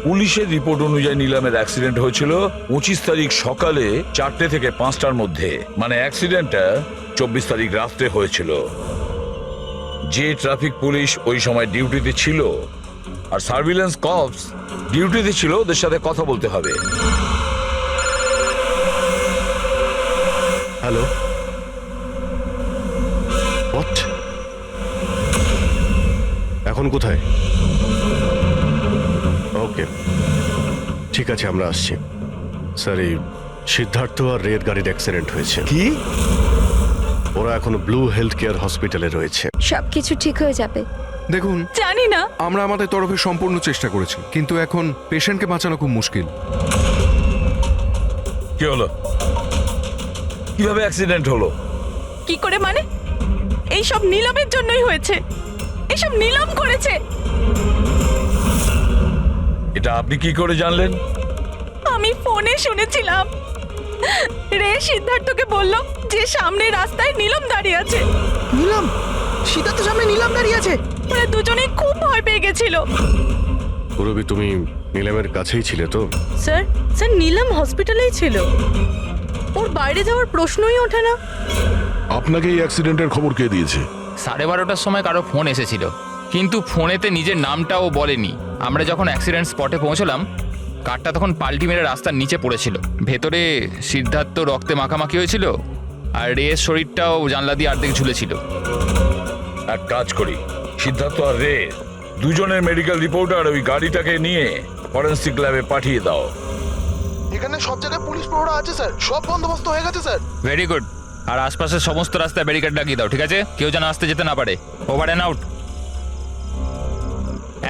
[SPEAKER 6] পুলিশের রিপোর্ট অনুযায়ী নীলামের অ্যাক্সিডেন্ট হয়েছিল 25 তারিখ সকালে 4টে থেকে 5টার মধ্যে, মানে অ্যাক্সিডেন্টটা 24 তারিখ রাত্রে হয়েছিল। যে ট্রাফিক পুলিশ ওই সময় ডিউটিতে ছিল আর সার্ভিলেন্স কপস ডিউটিতে ছিল, ওদের সাথে কথা বলতে হবে।
[SPEAKER 7] Hello, what? এখন কোথায়? ওকে ঠিক আছে, আমরা আসছি। স্যার এই সিদ্ধার্থ আর রের গাড়ির অ্যাক্সিডেন্ট হয়েছে।
[SPEAKER 6] কি?
[SPEAKER 7] ওরা এখন ব্লু হেলথ কেয়ার হসপিটালে রয়েছে।
[SPEAKER 1] সবকিছু ঠিক হয়ে যাবে।
[SPEAKER 11] দেখুন,
[SPEAKER 4] জানি না,
[SPEAKER 11] আমরা আমাদের তরফে সম্পূর্ণ চেষ্টা করেছি, কিন্তু এখন পেশেন্টকে বাঁচানো খুব মুশকিল।
[SPEAKER 6] কি হলো? কিভাবে অ্যাক্সিডেন্ট হলো?
[SPEAKER 4] কি করে মানে? এইসব নীলমের জন্যই হয়েছে, এইসব নীলম করেছে।
[SPEAKER 6] এটা আপনি কি করে জানলেন?
[SPEAKER 4] আমি ফোনে শুনেছিলাম, রে সিদ্ধার্থকে বলল যে সামনে রাস্তায় নীলম দাঁড়িয়ে আছে।
[SPEAKER 14] নীলম, সিদ্ধার্থ সামনে নীলম দাঁড়িয়ে আছে।
[SPEAKER 4] ওরা দুজনেই খুব ভয় পেয়ে গেছিল।
[SPEAKER 7] পুরবি তুমি নীলামের কাছেই ছিলে তো?
[SPEAKER 10] স্যার, স্যার নীলম হসপিটালেই ছিল, ওর বাইরে যাওয়ার প্রশ্নই ওঠে না।
[SPEAKER 8] আপনাকে এই অ্যাক্সিডেন্টের খবর কে দিয়েছে?
[SPEAKER 3] 12:30টার সময় কারো ফোন এসেছিল, কিন্তু ফোনেতে নিজের নামটাও বলেনি। আমরা যখন অ্যাক্সিডেন্ট স্পটে পৌঁছলাম, কারটা তখন পাল্টি মেরে রাস্তার নিচে পড়েছিল। ভেতরে সিদ্ধার্থ রক্তে মাখামাখি হয়েছিল, আর রের শরীরটাও জানলা দিয়ে অর্ধেক ঝুলেছিল।
[SPEAKER 6] এক কাজ করি, সিদ্ধার্থ আর রে দুজনের মেডিকেল রিপোর্ট আর ওই গাড়িটাকে নিয়ে ফরেন্সিক ল্যাবে পাঠিয়ে দাও।
[SPEAKER 14] এখানে সব জায়গায় পুলিশ প্রহরা আছে স্যার, সব বন্দোবস্ত হয়ে গেছে স্যার।
[SPEAKER 3] Very good. আর আশপাশের সমস্ত রাস্তায় ব্যারিকেড লাগিয়ে দাও, ঠিক আছে? কেউ যেন আসতে যেতে না পারে। Over and out.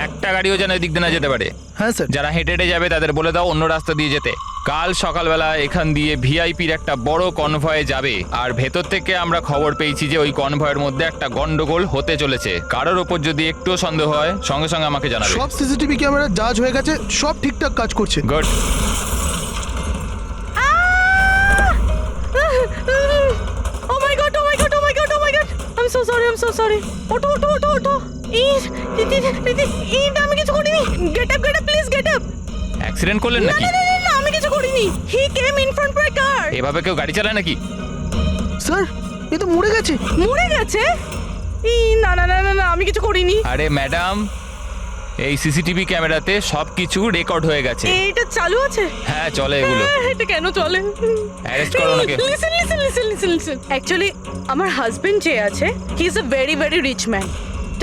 [SPEAKER 3] একটা গাড়িও যেন এদিক দিয়ে না যেতে পারে।
[SPEAKER 14] হ্যাঁ স্যার।
[SPEAKER 3] যারা হেঁটে হেঁটে যাবে তাদের বলে দাও অন্য রাস্তা দিয়ে যেতে। কাল সকালবেলা এখান দিয়ে ভিআইপির একটা বড় কনভয়ে যাবে, আর ভেতর থেকে আমরা খবর পেয়েছি যে ওই কনভয়ের মধ্যে একটা গন্ডগোল হতে চলেছে। কারোর ওপর যদি একটুও সন্দেহ হয় সঙ্গে সঙ্গে আমাকে জানাবে।
[SPEAKER 14] সব সিসিটিভি ক্যামেরা জাজ হয়ে গেছে, সব ঠিকঠাক কাজ করছে।
[SPEAKER 3] Good.
[SPEAKER 10] Oh my god, oh my god, oh my god, oh my god. I'm so sorry, I'm so sorry. ওঠো ওঠো ওঠো ওঠো। আমি কিছু করিনি। Get up, please get up.
[SPEAKER 3] Accident করলেন
[SPEAKER 10] না
[SPEAKER 3] নাকি?
[SPEAKER 10] না না না, আমি কিছু করিনি। He came in front of my car.
[SPEAKER 3] এভাবে কেউ গাড়ি চালায় নাকি?
[SPEAKER 14] স্যার এ তো মরে গেছে।
[SPEAKER 10] মরে গেছে? না না না না না, আমি কিছু করিনি।
[SPEAKER 3] আরে ম্যাডাম, এই সিসিটিভি ক্যামেরাতে সবকিছু রেকর্ড হয়ে গেছে।
[SPEAKER 10] এটা চালু আছে?
[SPEAKER 3] হ্যাঁ চলে এগুলো।
[SPEAKER 10] এটা কেন চলে?
[SPEAKER 3] অ্যারেস্ট করো ওনাকে।
[SPEAKER 10] লিসেন অ্যাকচুয়ালি আমার হাজবেন্ড যে আছে he is a very very rich man.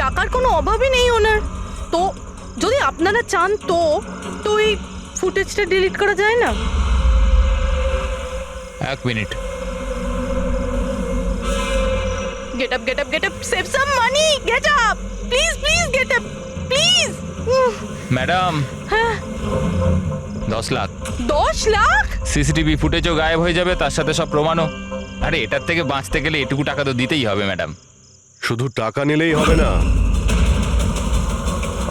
[SPEAKER 10] টাকার কোনো অভাবই নেই ওনার। তো যদি আপনারা চান তো এই ফুটেজটা ডিলিট করা যায় না?
[SPEAKER 3] এক minute.
[SPEAKER 10] Get up, save some money, get up, please, get up, please.
[SPEAKER 3] Madam
[SPEAKER 10] হ্যাঁ
[SPEAKER 3] 10 লাখ।
[SPEAKER 10] 10 লাখ?
[SPEAKER 3] সিসিটিভি ফুটেজও গায়েব হয়ে যাবে, তার সাথে সব প্রমাণও। আরে এটার থেকে বাঁচতে গেলে এটুকু টাকা তো দিতেই হবে ম্যাডাম।
[SPEAKER 7] শুধু টাকা নিলেই হবে না,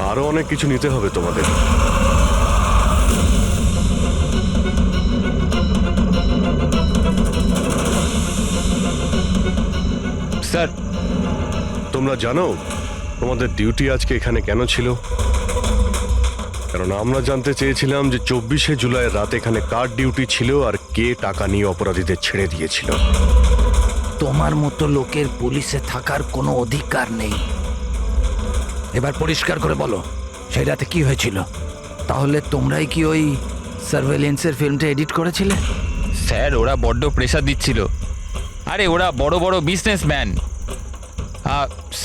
[SPEAKER 7] আরো অনেক কিছু নিতে হবে তোমাদের।
[SPEAKER 3] স্যার
[SPEAKER 7] তোমরা জানো তোমাদের ডিউটি আজকে এখানে কেন ছিল? কারণ আমরা জানতে চেয়েছিলাম যে 24শে জুলাই রাতে এখানে কার ডিউটি ছিল আর কে টাকা নিয়ে অপরাধীদের ছেড়ে দিয়েছিল।
[SPEAKER 16] তোমার মতো লোকের পুলিশে থাকার কোনো অধিকার নেই। এবার পরিষ্কার করে বলো সেই রাতে কি হয়েছিল? তাহলে তোমরাই কি ওই সার্ভেলেন্সের ফিল্মটা এডিট করেছিলে?
[SPEAKER 3] স্যার ওরা বড্ড প্রেশার দিচ্ছিল। আরে ওরা বড় বড় বিজনেসম্যান,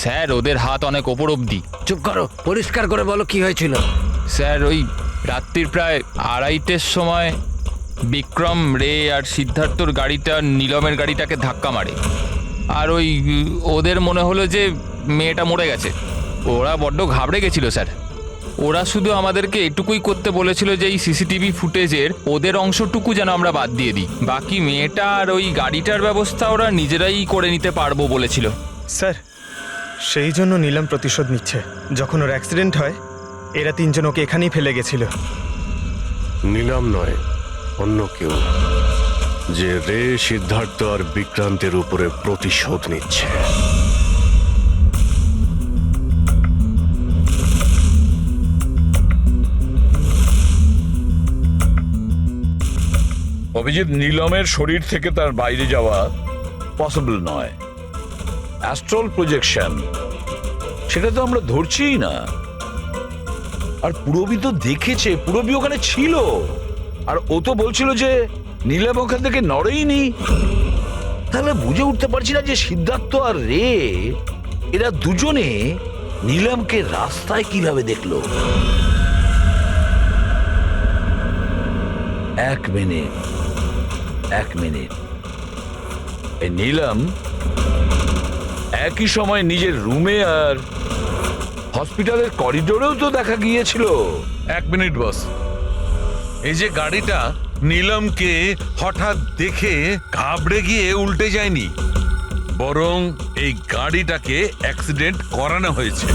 [SPEAKER 3] স্যার ওদের হাত অনেক ওপর অবধি।
[SPEAKER 16] চুপ করো, পরিষ্কার করে বলো কি হয়েছিল।
[SPEAKER 3] স্যার ওই রাত্রির প্রায় 2:30টার সময় বিক্রম, রে আর সিদ্ধার্থর গাড়িটা নীলমের গাড়িটাকে ধাক্কা মারে। আর ওই ওদের মনে হলো যে মেয়েটা মরে গেছে। ওরা বড্ড ঘাবড়ে গেছিল স্যার। ওরা শুধু আমাদেরকে এটুকুই করতে বলেছিল যে এই সিসিটিভি ফুটেজের ওদের অংশটুকু যেন আমরা বাদ দিয়ে দিই, বাকি মেয়েটা আর ওই গাড়িটার ব্যবস্থা ওরা নিজেরাই করে নিতে পারবো বলেছিল।
[SPEAKER 12] স্যার সেই জন্য নীলম প্রতিশোধ নিচ্ছে। যখন ওর অ্যাক্সিডেন্ট হয় এরা তিনজন ওকে এখানেই ফেলে গেছিল।
[SPEAKER 7] নীলম নয়, অন্য কেউ, যে রে, সিদ্ধার্থ আর বিক্রান্তের উপরে প্রতিশোধ নিচ্ছে।
[SPEAKER 6] অভিজিৎ, নীলমের শরীর থেকে তার বাইরে যাওয়া পসিবল নয়। অ্যাস্ট্রাল প্রজেকশন সেটা তো আমরা ধরছিই না। আর পুরবি তো দেখেছে, পুরবি ওখানে ছিল, আর ও তো বলছিল যে নীলম ওখান থেকে নড়েইনি। তাহলে বুঝে উঠতে পারছি না যে সিদ্ধার্থ আর রে এরা দুজনে নীলমকে রাস্তায় কিভাবে দেখলো। এক মিনিট, এই নীলম একই সময় নিজের রুমে আর হসপিটালের করিডোরেও তো দেখা গিয়েছিল।
[SPEAKER 13] 1 মিনিট বস, এই যে গাড়িটা নীলমকে হঠাৎ দেখে ঘাবড়ে গিয়ে উল্টে যায়নি, বরং এই গাড়িটাকে অ্যাক্সিডেন্ট করানো হয়েছে।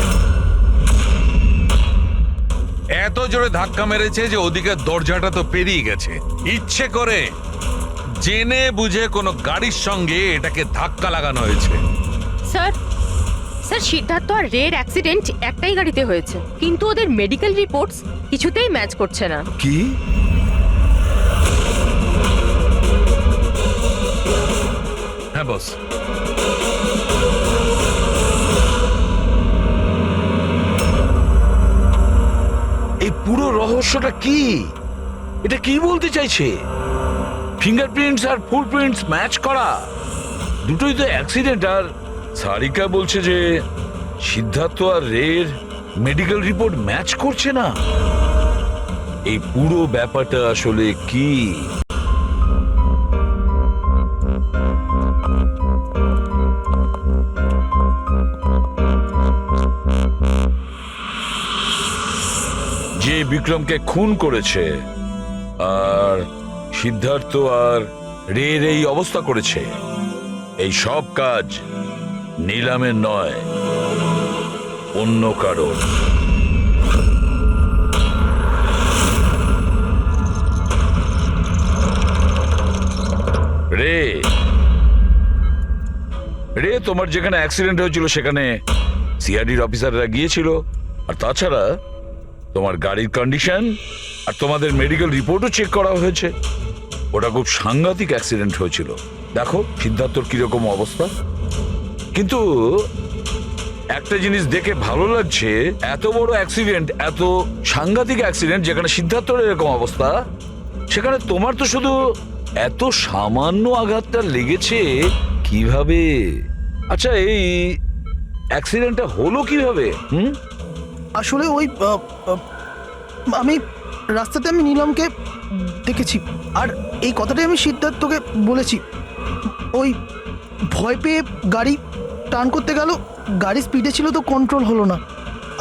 [SPEAKER 13] এত জোরে ধাক্কা মেরেছে যে ওদিকে দরজাটা তো পেরিয়ে গেছে। ইচ্ছে করে জেনে বুঝে কোনো গাড়ির সঙ্গে এটাকে ধাক্কা লাগানো হয়েছে।
[SPEAKER 5] স্যার সিদ্ধার্থ আর রের অ্যাক্সিডেন্ট একটাই গাড়িতে হয়েছে, কিন্তু ওদের মেডিকেল রিপোর্টস কিছুতেই ম্যাচ করছে না।
[SPEAKER 6] কি?
[SPEAKER 13] হ্যাঁ বস,
[SPEAKER 6] এই পুরো রহস্যটা কি? এটা কি বলতে চাইছে? ফিঙ্গারপ্রিন্টস আর ফুটপ্রিন্টস ম্যাচ করা, দুটোই তো অ্যাক্সিডেন্ট। আর সারিকা বলছে যে সিদ্ধার্থ আর রের মেডিকেল রিপোর্ট ম্যাচ করছে না। এই পুরো ব্যাপারটা আসলে কি? যে বিক্রমকে খুন করেছে আর সিদ্ধার্থ আর রের এই অবস্থা করেছে, এই সব কাজ নীলমের নয়, অন্য কারণ। রে তোমার যেখানে অ্যাক্সিডেন্ট হয়েছিল সেখানে সিআইডির অফিসাররা গিয়েছিল। আর তাছাড়া তোমার গাড়ির কন্ডিশন আর তোমাদের মেডিকেল রিপোর্টও চেক করা হয়েছে। ওটা খুব সাংঘাতিক অ্যাক্সিডেন্ট হয়েছিল। দেখো সিদ্ধার্থর কিরকম অবস্থা। কিন্তু একটা জিনিস দেখে ভালো লাগছে, এত বড় অ্যাক্সিডেন্ট, এত সাংঘাতিক অ্যাক্সিডেন্ট যেখানে সিদ্ধার্থর এরকম অবস্থা, সেখানে তোমার তো শুধু এত সামান্য আঘাতটা লেগেছে কিভাবে? আচ্ছা, এই অ্যাক্সিডেন্টটা হলো কিভাবে?
[SPEAKER 14] আসলে ওই আমি রাস্তাতে আমি নীলমকে দেখেছি, আর এই কথাটাই আমি সিদ্ধার্থকে বলেছি। ওই ভয় পেয়ে গাড়ি টার্ন করতে গেল, গাড়ি স্পিডে ছিল তো কন্ট্রোল হলো না,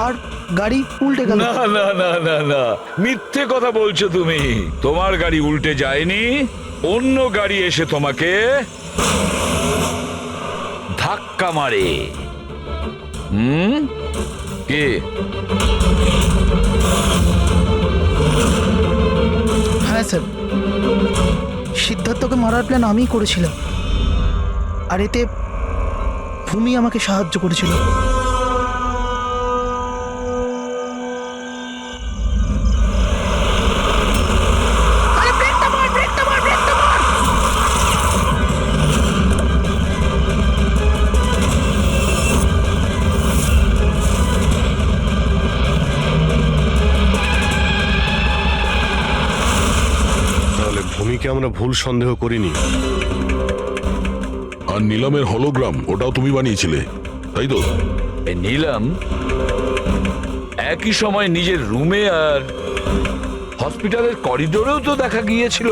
[SPEAKER 14] আর গাড়ি উল্টে গেল।
[SPEAKER 6] না না না না না, মিথ্যে কথা বলছো তুমি। তোমার গাড়ি উল্টে যায়নি, অন্য গাড়ি এসে তোমাকে ধাক্কা মারে। কে?
[SPEAKER 14] হ্যাঁ স্যার, সিদ্ধার্থকে মারার প্ল্যান আমিই করেছিলাম, আর এতে ভূমি আমাকে সাহায্য করেছিল।
[SPEAKER 7] তাহলে ভূমিকে আমরা ভুল সন্দেহ করিনি।
[SPEAKER 8] আর নিলামের হলোগ্রাম ওটাও তুমি বানিয়েছিলে, তাই তো?
[SPEAKER 6] নিলাম একই সময় নিজের রুমে আর হসপিটালের করিডোরেও তো দেখা গিয়েছিল।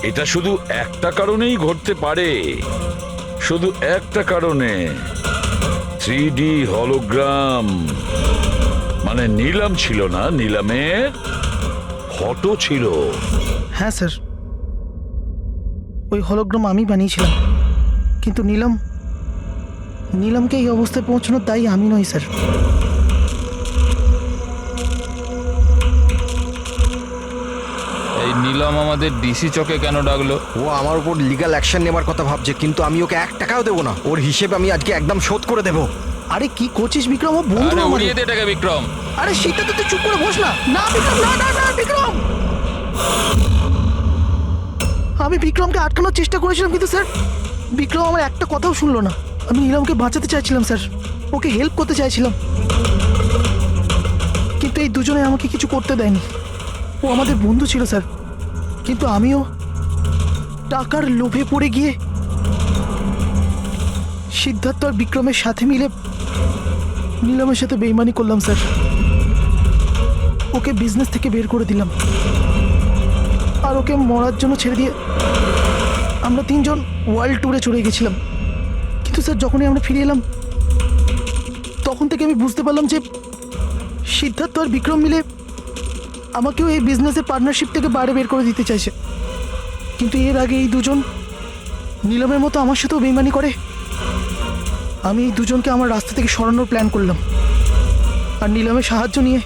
[SPEAKER 6] এটা শুধু একটা কারণেই ঘটতে পারে, শুধু একটা কারণে। 3D হলোগ্রাম মানে নিলাম ছিল না, নিলামের ফটো ছিল।
[SPEAKER 14] হ্যাঁ স্যার, ওই হলোগ্রাম আমি বানিয়েছিলাম, কিন্তু নীলমকে এই অবস্থায় পৌঁছানোর দায়ী আমি নই স্যার।
[SPEAKER 3] এই নিলাম আমাদের ডিসি চকে কেন ডাকলো?
[SPEAKER 2] ও আমার উপর লিগ্যাল অ্যাকশন নেবার কথা ভাবছে, কিন্তু আমি ওকে 1 টাকাও দেবো না। ওর হিসেবে আমি আজকে একদম শোধ করে দেবো।
[SPEAKER 14] আরে কি করছিস বিক্রম? ও বন্ধু
[SPEAKER 3] আরে
[SPEAKER 14] আমাদের।
[SPEAKER 3] উড়িয়ে দে এটাকে বিক্রম।
[SPEAKER 14] আরে সেটা তো তুই চুপ করে বস না। না বিক্রম, না না না বিক্রম। আমি বিক্রমকে আটকানোর চেষ্টা করেছিলাম, কিন্তু স্যার বিক্রম আমার একটা কথাও শুনলো না। আমি নীলমকে বাঁচাতে চাইছিলাম স্যার, ওকে হেল্প করতে চাইছিলাম, কিন্তু এই দুজনে আমাকে কিছু করতে দেয়নি। ও আমাদের বন্ধু ছিল স্যার, কিন্তু আমিও টাকার লোভে পড়ে গিয়ে সিদ্ধার্থ আর বিক্রমের সাথে মিলে নীলমের সাথে বেইমানি করলাম স্যার। ওকে বিজনেস থেকে বের করে দিলাম, আর ওকে মরার জন্য ছেড়ে দিয়ে আমরা 3 জন ওয়ার্ল্ড ট্যুরে চলে গেছিলাম। কিন্তু স্যার যখনই আমরা ফিরে এলাম, তখন থেকে আমি বুঝতে পারলাম যে সিদ্ধার্থ আর বিক্রম মিলে আমাকেও এই বিজনেসের পার্টনারশিপ থেকে বাইরে বের করে দিতে চাইছে। কিন্তু এর আগে এই দুজন নীলমের মতো আমার সাথেও বেইমানি করে। আমি এই দুজনকে আমার রাস্তা থেকে সরানোর প্ল্যান করলাম, আর নীলমের সাহায্য নিয়ে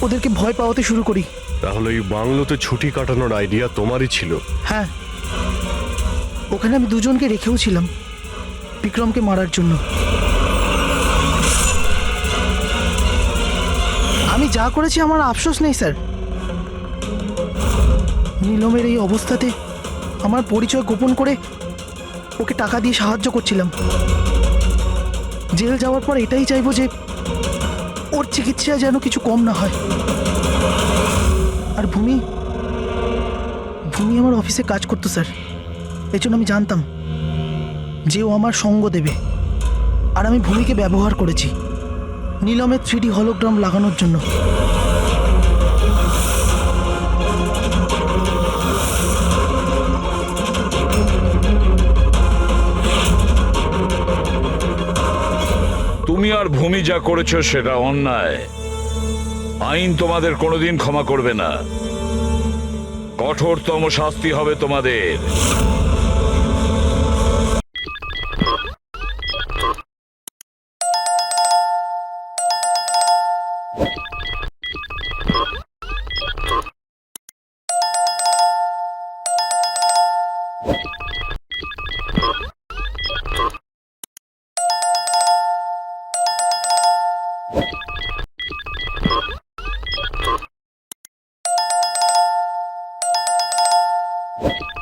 [SPEAKER 14] ওদেরকে ভয় পাওয়াতে শুরু করি।
[SPEAKER 7] তাহলে এই বাংলোতে ছুটি কাটানোর আইডিয়া তোমারই ছিল?
[SPEAKER 14] হ্যাঁ, ওখানে আমি দুজনকে রেখেও ছিলাম বিক্রমকে মারার জন্য। আমি যা করেছি আমার আফসোস নেই স্যার। নীলমের এই অবস্থাতে আমার পরিচয় গোপন করে ওকে টাকা দিয়ে সাহায্য করছিলাম। জেল যাওয়ার পর এটাই চাইবো যে ওর চিকিৎসায় যেন কিছু কম না হয়। আর ভূমি আমার অফিসে কাজ করতো স্যার, এই জন্য আমি জানতাম যে ও আমার সঙ্গ দেবে, আর আমি ভূমিকে ব্যবহার করেছি নীলমের 3D হলোগ্রাম লাগানোর জন্য।
[SPEAKER 6] তুমি আর ভূমি যা করেছো সেটা অন্যায়। আইন তোমাদের কোনোদিন ক্ষমা করবে না, কঠোরতম শাস্তি হবে তোমাদের।
[SPEAKER 8] you